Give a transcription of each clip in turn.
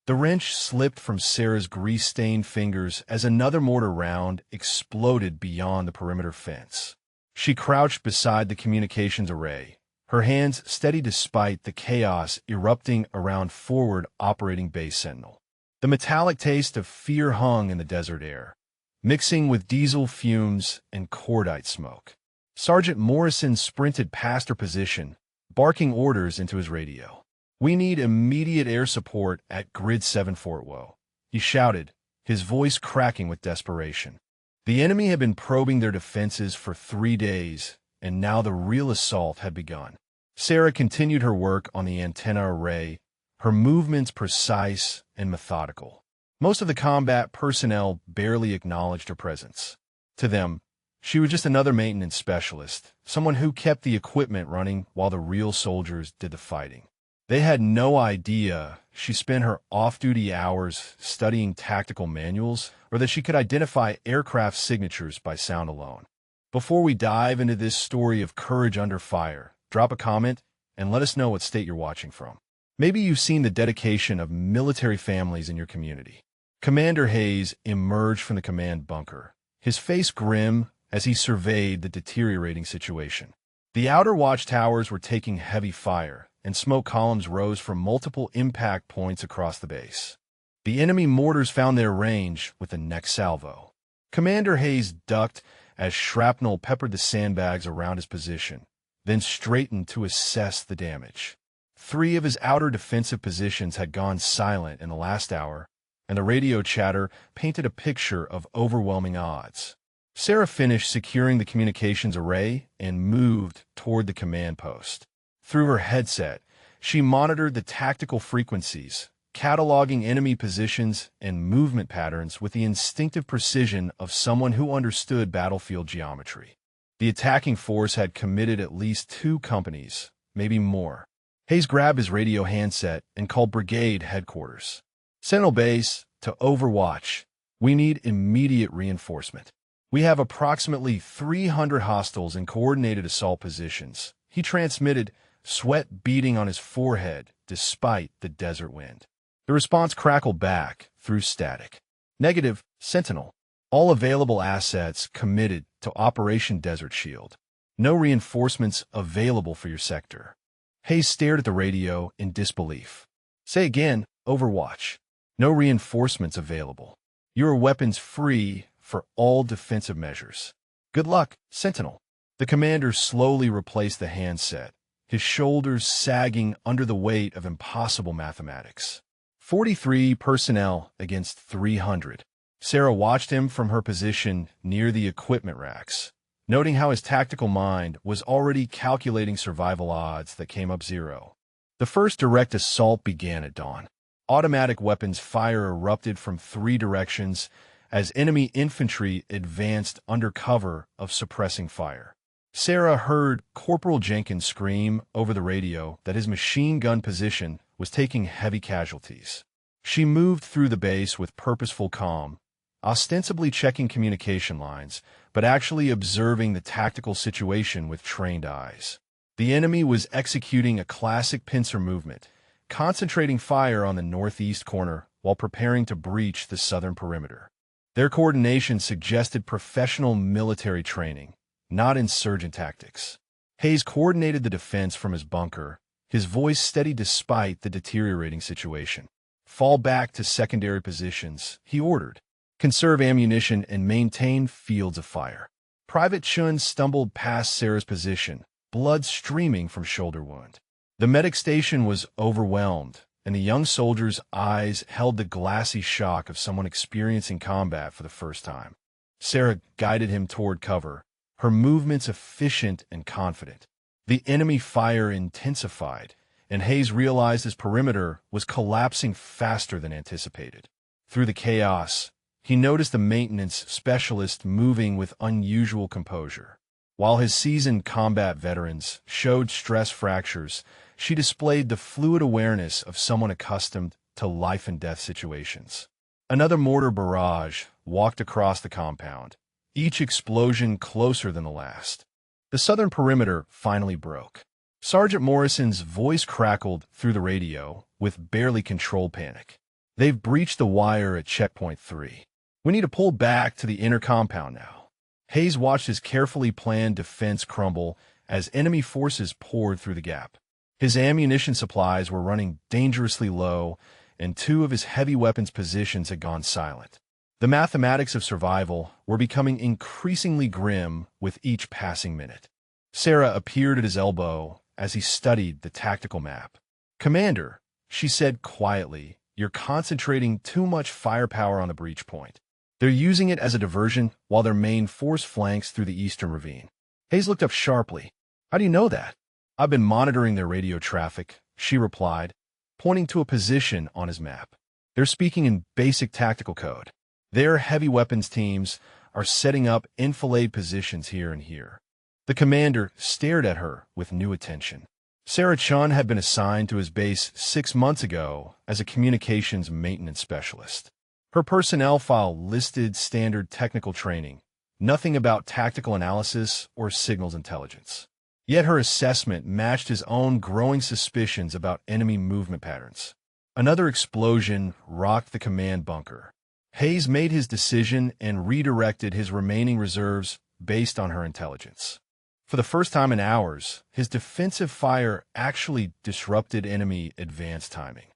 The wrench slipped from Sarah's grease-stained fingers as another mortar round exploded beyond the perimeter fence. She crouched beside the communications array, her hands steady despite the chaos erupting around forward operating base Sentinel. The metallic taste of fear hung in the desert air, mixing with diesel fumes and cordite smoke. Sergeant Morrison sprinted past her position, barking orders into his radio. "We need immediate air support at Grid 7 Fort Woe," he shouted, his voice cracking with desperation. The enemy had been probing their defenses for 3 days, and now the real assault had begun. Sarah continued her work on the antenna array, her movements precise and methodical. Most of the combat personnel barely acknowledged her presence. To them, she was just another maintenance specialist, someone who kept the equipment running while the real soldiers did the fighting. They had no idea she spent her off-duty hours studying tactical manuals or that she could identify aircraft signatures by sound alone. Before we dive into this story of courage under fire, drop a comment and let us know what state you're watching from. Maybe you've seen the dedication of military families in your community. Commander Hayes emerged from the command bunker, his face grim as he surveyed the deteriorating situation. The outer watchtowers were taking heavy fire, and smoke columns rose from multiple impact points across the base. The enemy mortars found their range with the next salvo. Commander Hayes ducked as shrapnel peppered the sandbags around his position, then straightened to assess the damage. 3 of his outer defensive positions had gone silent in the last hour, and the radio chatter painted a picture of overwhelming odds. Sarah finished securing the communications array and moved toward the command post. Through her headset, she monitored the tactical frequencies, cataloging enemy positions and movement patterns with the instinctive precision of someone who understood battlefield geometry. The attacking force had committed at least 2 companies, maybe more. Hayes grabbed his radio handset and called brigade headquarters. "Sentinel Base, to Overwatch. We need immediate reinforcement. We have approximately 300 hostiles in coordinated assault positions," he transmitted, sweat beading on his forehead despite the desert wind. The response crackled back through static. "Negative, Sentinel. All available assets committed to Operation Desert Shield. No reinforcements available for your sector." Hayes stared at the radio in disbelief. "Say again, Overwatch. No reinforcements available. You are weapons free for all defensive measures. Good luck, Sentinel." The commander slowly replaced the handset, his shoulders sagging under the weight of impossible mathematics. 43 personnel against 300. Sarah watched him from her position near the equipment racks, noting how his tactical mind was already calculating survival odds that came up 0. The first direct assault began at dawn. Automatic weapons fire erupted from 3 directions as enemy infantry advanced under cover of suppressing fire. Sarah heard Corporal Jenkins scream over the radio that his machine gun position was taking heavy casualties. She moved through the base with purposeful calm, ostensibly checking communication lines, but actually observing the tactical situation with trained eyes. The enemy was executing a classic pincer movement, concentrating fire on the northeast corner while preparing to breach the southern perimeter. Their coordination suggested professional military training, not insurgent tactics. Hayes coordinated the defense from his bunker, his voice steady despite the deteriorating situation. "Fall back to secondary positions," he ordered. "Conserve ammunition and maintain fields of fire." Private Chun stumbled past Sarah's position, blood streaming from shoulder wound. The medic station was overwhelmed, and the young soldier's eyes held the glassy shock of someone experiencing combat for the first time. Sarah guided him toward cover, her movements efficient and confident. The enemy fire intensified, and Hayes realized his perimeter was collapsing faster than anticipated. Through the chaos, he noticed the maintenance specialist moving with unusual composure. While his seasoned combat veterans showed stress fractures, she displayed the fluid awareness of someone accustomed to life-and-death situations. Another mortar barrage walked across the compound, each explosion closer than the last. The southern perimeter finally broke. Sergeant Morrison's voice crackled through the radio with barely controlled panic. They've breached the wire at checkpoint 3. We need to pull back to the inner compound now. Hayes watched his carefully planned defense crumble as enemy forces poured through the gap. His ammunition supplies were running dangerously low, and 2 of his heavy weapons positions had gone silent. The mathematics of survival were becoming increasingly grim with each passing minute. Sarah appeared at his elbow as he studied the tactical map. "Commander," she said quietly, "you're concentrating too much firepower on the breach point. They're using it as a diversion while their main force flanks through the eastern ravine." Hayes looked up sharply. "How do you know that?" "I've been monitoring their radio traffic," she replied, pointing to a position on his map. "They're speaking in basic tactical code. Their heavy weapons teams are setting up enfilade positions here and here." The commander stared at her with new attention. Sarah Chun had been assigned to his base 6 months ago as a communications maintenance specialist. Her personnel file listed standard technical training, nothing about tactical analysis or signals intelligence. Yet her assessment matched his own growing suspicions about enemy movement patterns. Another explosion rocked the command bunker. Hayes made his decision and redirected his remaining reserves based on her intelligence. For the first time in hours, his defensive fire actually disrupted enemy advance timing.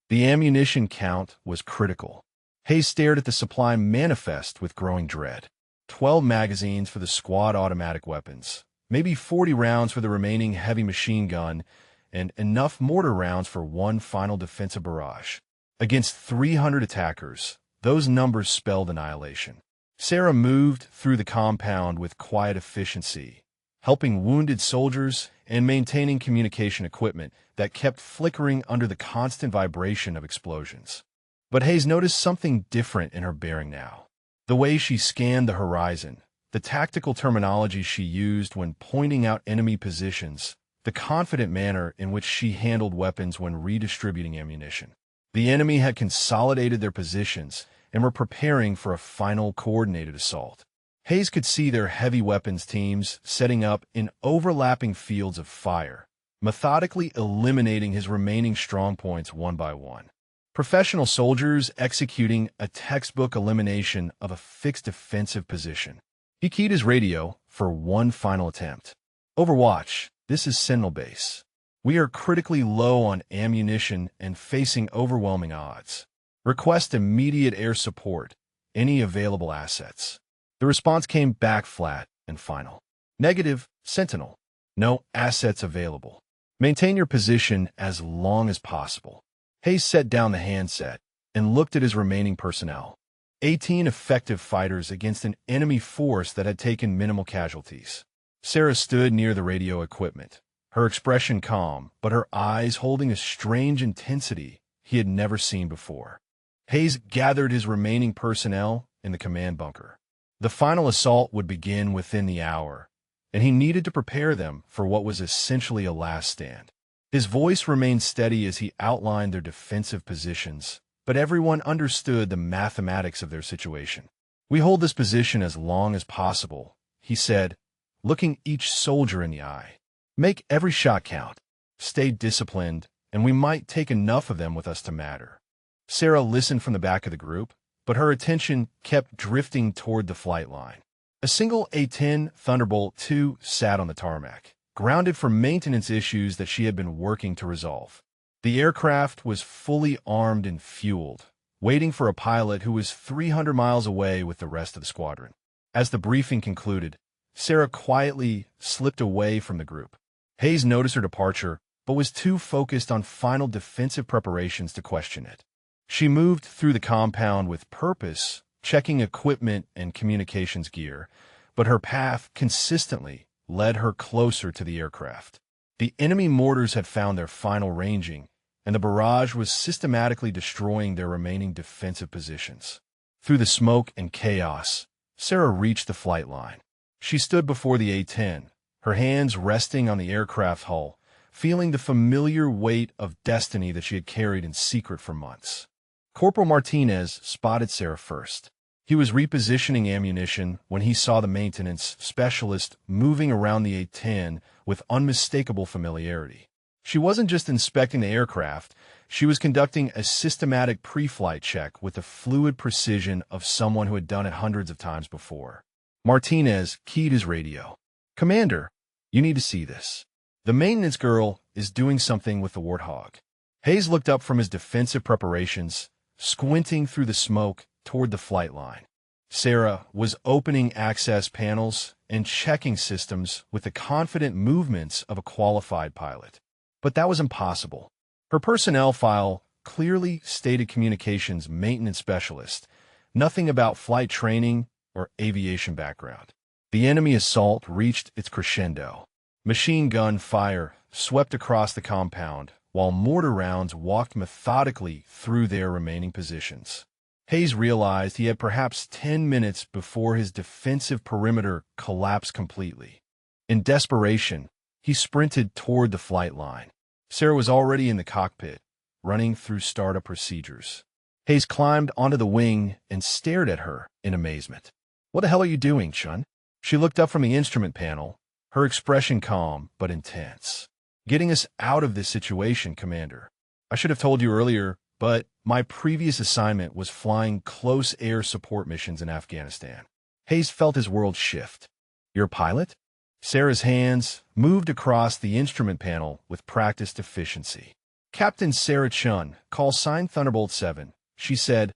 The ammunition count was critical. Hayes stared at the supply manifest with growing dread. 12 magazines for the squad automatic weapons, maybe 40 rounds for the remaining heavy machine gun, and enough mortar rounds for one final defensive barrage. Against 300 attackers, those numbers spelled annihilation. Sarah moved through the compound with quiet efficiency, helping wounded soldiers and maintaining communication equipment that kept flickering under the constant vibration of explosions. But Hayes noticed something different in her bearing now. The way she scanned the horizon, the tactical terminology she used when pointing out enemy positions, the confident manner in which she handled weapons when redistributing ammunition. The enemy had consolidated their positions and were preparing for a final coordinated assault. Hayes could see their heavy weapons teams setting up in overlapping fields of fire, methodically eliminating his remaining strong points one by one. Professional soldiers executing a textbook elimination of a fixed defensive position. He keyed his radio for one final attempt. "Overwatch, this is Sentinel Base. We are critically low on ammunition and facing overwhelming odds. Request immediate air support, any available assets." The response came back flat and final. "Negative, Sentinel. No assets available. Maintain your position as long as possible." Hayes set down the handset and looked at his remaining personnel. 18 effective fighters against an enemy force that had taken minimal casualties. Sarah stood near the radio equipment, her expression calm, but her eyes holding a strange intensity he had never seen before. Hayes gathered his remaining personnel in the command bunker. The final assault would begin within the hour, and he needed to prepare them for what was essentially a last stand. His voice remained steady as he outlined their defensive positions, but everyone understood the mathematics of their situation. "We hold this position as long as possible," he said, looking each soldier in the eye. "Make every shot count. Stay disciplined, and we might take enough of them with us to matter." Sarah listened from the back of the group, but her attention kept drifting toward the flight line. A single A-10 Thunderbolt II sat on the tarmac, grounded for maintenance issues that she had been working to resolve. The aircraft was fully armed and fueled, waiting for a pilot who was 300 miles away with the rest of the squadron. As the briefing concluded, Sarah quietly slipped away from the group. Hayes noticed her departure, but was too focused on final defensive preparations to question it. She moved through the compound with purpose, checking equipment and communications gear, but her path consistently led her closer to the aircraft. The enemy mortars had found their final ranging, and the barrage was systematically destroying their remaining defensive positions. Through the smoke and chaos, Sarah reached the flight line. She stood before the A-10, her hands resting on the aircraft hull, feeling the familiar weight of destiny that she had carried in secret for months. Corporal Martinez spotted Sarah first. He was repositioning ammunition when he saw the maintenance specialist moving around the A-10 with unmistakable familiarity. She wasn't just inspecting the aircraft, She was conducting a systematic pre-flight check with the fluid precision of someone who had done it hundreds of times before. Martinez keyed his radio. "Commander, you need to see this. The maintenance girl is doing something with the Warthog." Hayes looked up from his defensive preparations, squinting through the smoke toward the flight line. Sarah was opening access panels and checking systems with the confident movements of a qualified pilot. But that was impossible. Her personnel file clearly stated communications maintenance specialist, nothing about flight training or aviation background. The enemy assault reached its crescendo. Machine gun fire swept across the compound, while mortar rounds walked methodically through their remaining positions. Hayes realized he had perhaps 10 minutes before his defensive perimeter collapsed completely. In desperation, he sprinted toward the flight line. Sarah was already in the cockpit, running through startup procedures. Hayes climbed onto the wing and stared at her in amazement. "What the hell are you doing, Chun?" She looked up from the instrument panel, her expression calm but intense. "Getting us out of this situation, Commander. I should have told you earlier, but my previous assignment was flying close air support missions in Afghanistan." Hayes felt his world shift. "You're a pilot?" Sarah's hands moved across the instrument panel with practiced efficiency. "Captain Sarah Chun, call sign Thunderbolt 7, she said,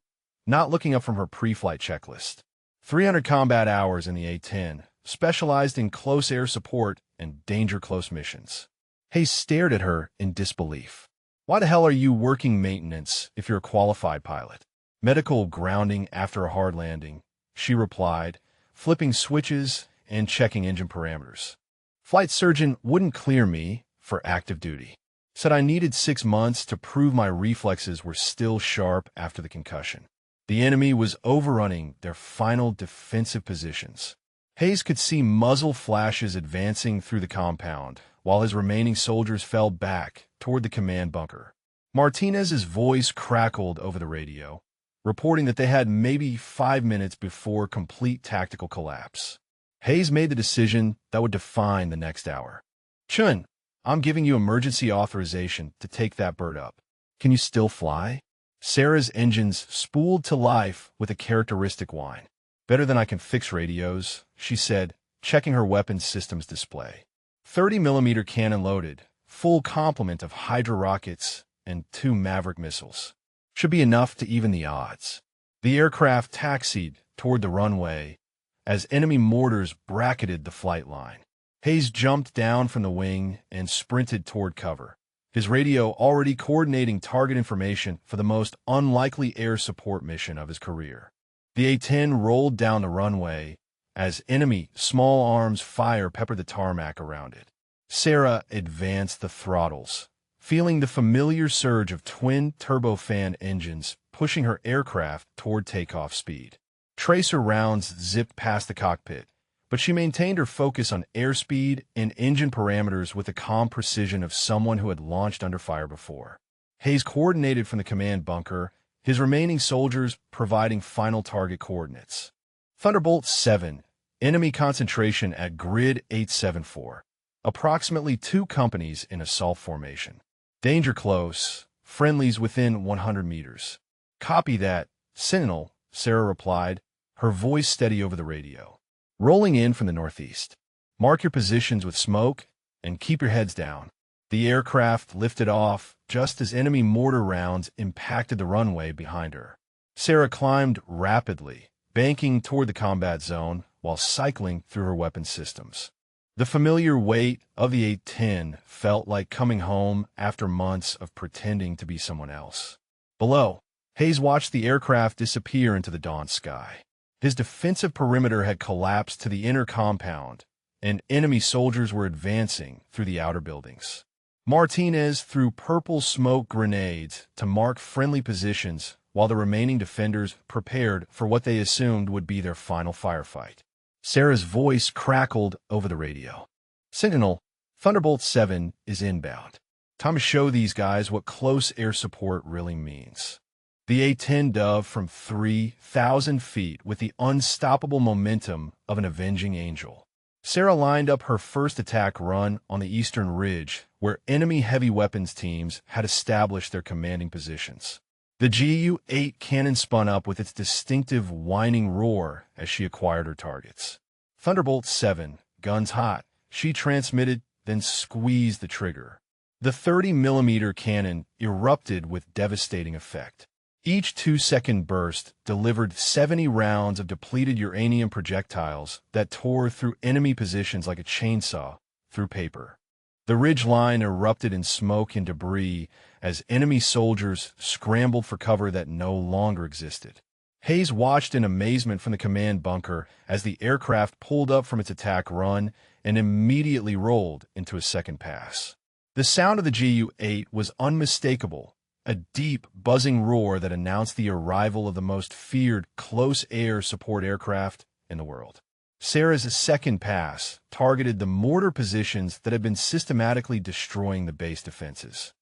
not looking up from her pre-flight checklist. 300 combat hours in the A-10, specialized in close air support and danger-close missions." Hayes stared at her in disbelief. "Why the hell are you working maintenance if you're a qualified pilot?" "Medical grounding after a hard landing," she replied, flipping switches and checking engine parameters. "Flight surgeon wouldn't clear me for active duty. Said I needed 6 months to prove my reflexes were still sharp after the concussion." The enemy was overrunning their final defensive positions. Hayes could see muzzle flashes advancing through the compound, while his remaining soldiers fell back toward the command bunker. Martinez's voice crackled over the radio, reporting that they had maybe 5 minutes before complete tactical collapse. Hayes made the decision that would define the next hour. "Chun, I'm giving you emergency authorization to take that bird up. Can you still fly?" Sarah's engines spooled to life with a characteristic whine. "Better than I can fix radios," she said, checking her weapons systems display. 30mm cannon loaded, full complement of Hydra rockets and 2 Maverick missiles. Should be enough to even the odds. The aircraft taxied toward the runway as enemy mortars bracketed the flight line. Hayes jumped down from the wing and sprinted toward cover, his radio already coordinating target information for the most unlikely air support mission of his career. The A-10 rolled down the runway as enemy small arms fire peppered the tarmac around it. Sarah advanced the throttles, feeling the familiar surge of twin turbofan engines pushing her aircraft toward takeoff speed. Tracer rounds zipped past the cockpit, but she maintained her focus on airspeed and engine parameters with the calm precision of someone who had launched under fire before. Hayes coordinated from the command bunker, his remaining soldiers providing final target coordinates. Thunderbolt 7, enemy concentration at grid 874. Approximately 2 companies in assault formation. Danger close, friendlies within 100 meters. "Copy that, Sentinel," Sarah replied, her voice steady over the radio. "Rolling in from the northeast. Mark your positions with smoke and keep your heads down." The aircraft lifted off just as enemy mortar rounds impacted the runway behind her. Sarah climbed rapidly, banking toward the combat zone while cycling through her weapon systems. The familiar weight of the A-10 felt like coming home after months of pretending to be someone else. Below, Hayes watched the aircraft disappear into the dawn sky. His defensive perimeter had collapsed to the inner compound, and enemy soldiers were advancing through the outer buildings. Martinez threw purple smoke grenades to mark friendly positions while the remaining defenders prepared for what they assumed would be their final firefight. Sarah's voice crackled over the radio. "Sentinel, Thunderbolt 7 is inbound. Time to show these guys what close air support really means." The A-10 dove from 3,000 feet with the unstoppable momentum of an avenging angel. Sarah lined up her first attack run on the eastern ridge, where enemy heavy weapons teams had established their commanding positions. The Gu-8 cannon spun up with its distinctive whining roar as she acquired her targets. Thunderbolt 7, guns hot, she transmitted, then squeezed the trigger. The 30mm cannon erupted with devastating effect. Each 2-second burst delivered 70 rounds of depleted uranium projectiles that tore through enemy positions like a chainsaw through paper. The ridge line erupted in smoke and debris as enemy soldiers scrambled for cover that no longer existed. Hayes watched in amazement from the command bunker as the aircraft pulled up from its attack run and immediately rolled into a second pass. The sound of the Gu-8 was unmistakable, a deep, buzzing roar that announced the arrival of the most feared close-air support aircraft in the world. Sarah's second pass targeted the mortar positions that had been systematically destroying the base defenses.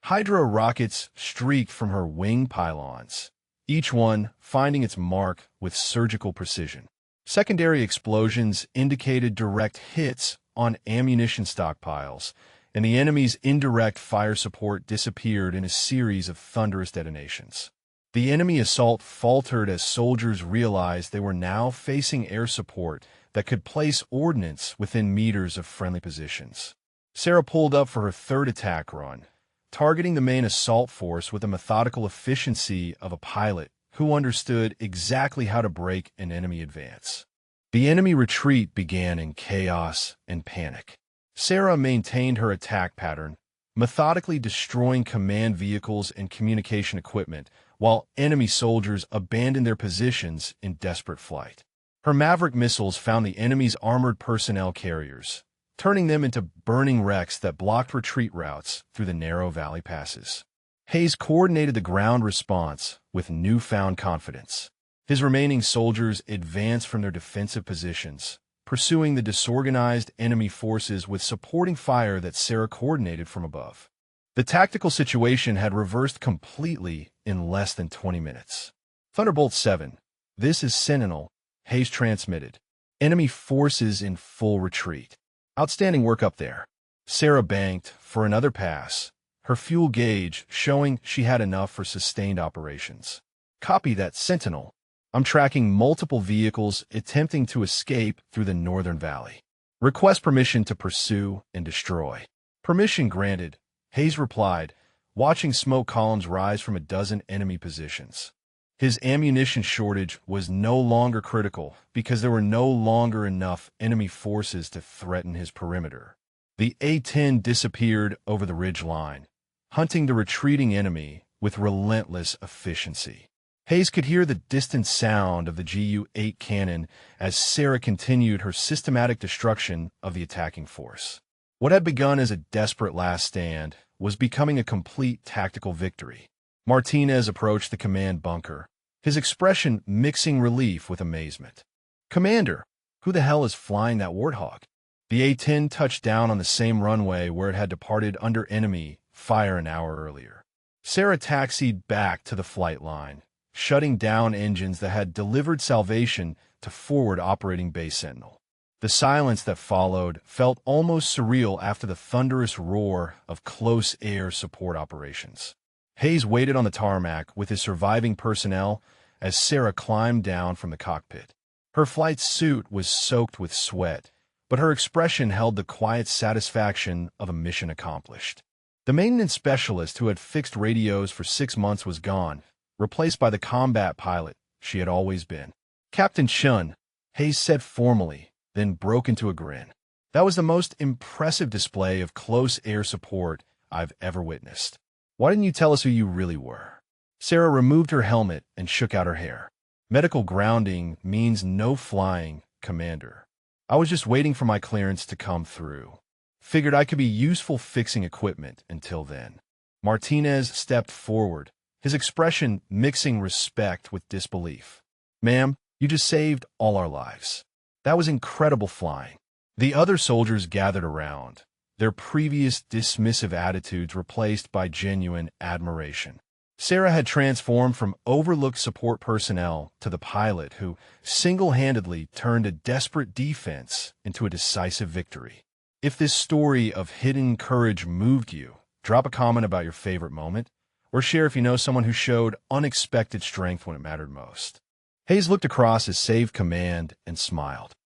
Hydra rockets streaked from her wing pylons, each one finding its mark with surgical precision. Secondary explosions indicated direct hits on ammunition stockpiles, and the enemy's indirect fire support disappeared in a series of thunderous detonations. The enemy assault faltered as soldiers realized they were now facing air support that could place ordnance within meters of friendly positions. Sarah pulled up for her third attack run, targeting the main assault force with the methodical efficiency of a pilot who understood exactly how to break an enemy advance. The enemy retreat began in chaos and panic. Sarah maintained her attack pattern, methodically destroying command vehicles and communication equipment, while enemy soldiers abandoned their positions in desperate flight. Her Maverick missiles found the enemy's armored personnel carriers, turning them into burning wrecks that blocked retreat routes through the narrow valley passes. Hayes coordinated the ground response with newfound confidence. His remaining soldiers advanced from their defensive positions, pursuing the disorganized enemy forces with supporting fire that Sarah coordinated from above. The tactical situation had reversed completely in less than 20 minutes. Thunderbolt 7, this is Sentinel, Hayes transmitted. Enemy forces in full retreat. Outstanding work up there. Sarah banked for another pass, her fuel gauge showing she had enough for sustained operations. Copy that, Sentinel. I'm tracking multiple vehicles attempting to escape through the northern valley. Request permission to pursue and destroy. Permission granted, Hayes replied, watching smoke columns rise from a dozen enemy positions. His ammunition shortage was no longer critical because there were no longer enough enemy forces to threaten his perimeter. The A-10 disappeared over the ridge line, hunting the retreating enemy with relentless efficiency. Hayes could hear the distant sound of the Gu-8 cannon as Sarah continued her systematic destruction of the attacking force. What had begun as a desperate last stand was becoming a complete tactical victory. Martinez approached the command bunker, his expression mixing relief with amazement. "Commander, who the hell is flying that Warthog?" The A-10 touched down on the same runway where it had departed under enemy fire an hour earlier. Sarah taxied back to the flight line, shutting down engines that had delivered salvation to forward operating base Sentinel. The silence that followed felt almost surreal after the thunderous roar of close air support operations. Hayes waited on the tarmac with his surviving personnel as Sarah climbed down from the cockpit. Her flight suit was soaked with sweat, but her expression held the quiet satisfaction of a mission accomplished. The maintenance specialist who had fixed radios for 6 months was gone, replaced by the combat pilot she had always been. "Captain Chun," Hayes said formally, then broke into a grin. "That was the most impressive display of close air support I've ever witnessed. Why didn't you tell us who you really were?" Sarah removed her helmet and shook out her hair. "Medical grounding means no flying, Commander. I was just waiting for my clearance to come through. Figured I could be useful fixing equipment until then." Martinez stepped forward, his expression mixing respect with disbelief. "Ma'am, you just saved all our lives. That was incredible flying." The other soldiers gathered around, their previous dismissive attitudes replaced by genuine admiration. Sarah had transformed from overlooked support personnel to the pilot who single-handedly turned a desperate defense into a decisive victory. If this story of hidden courage moved you, drop a comment about your favorite moment, or share if you know someone who showed unexpected strength when it mattered most. Hayes looked across his saved command and smiled.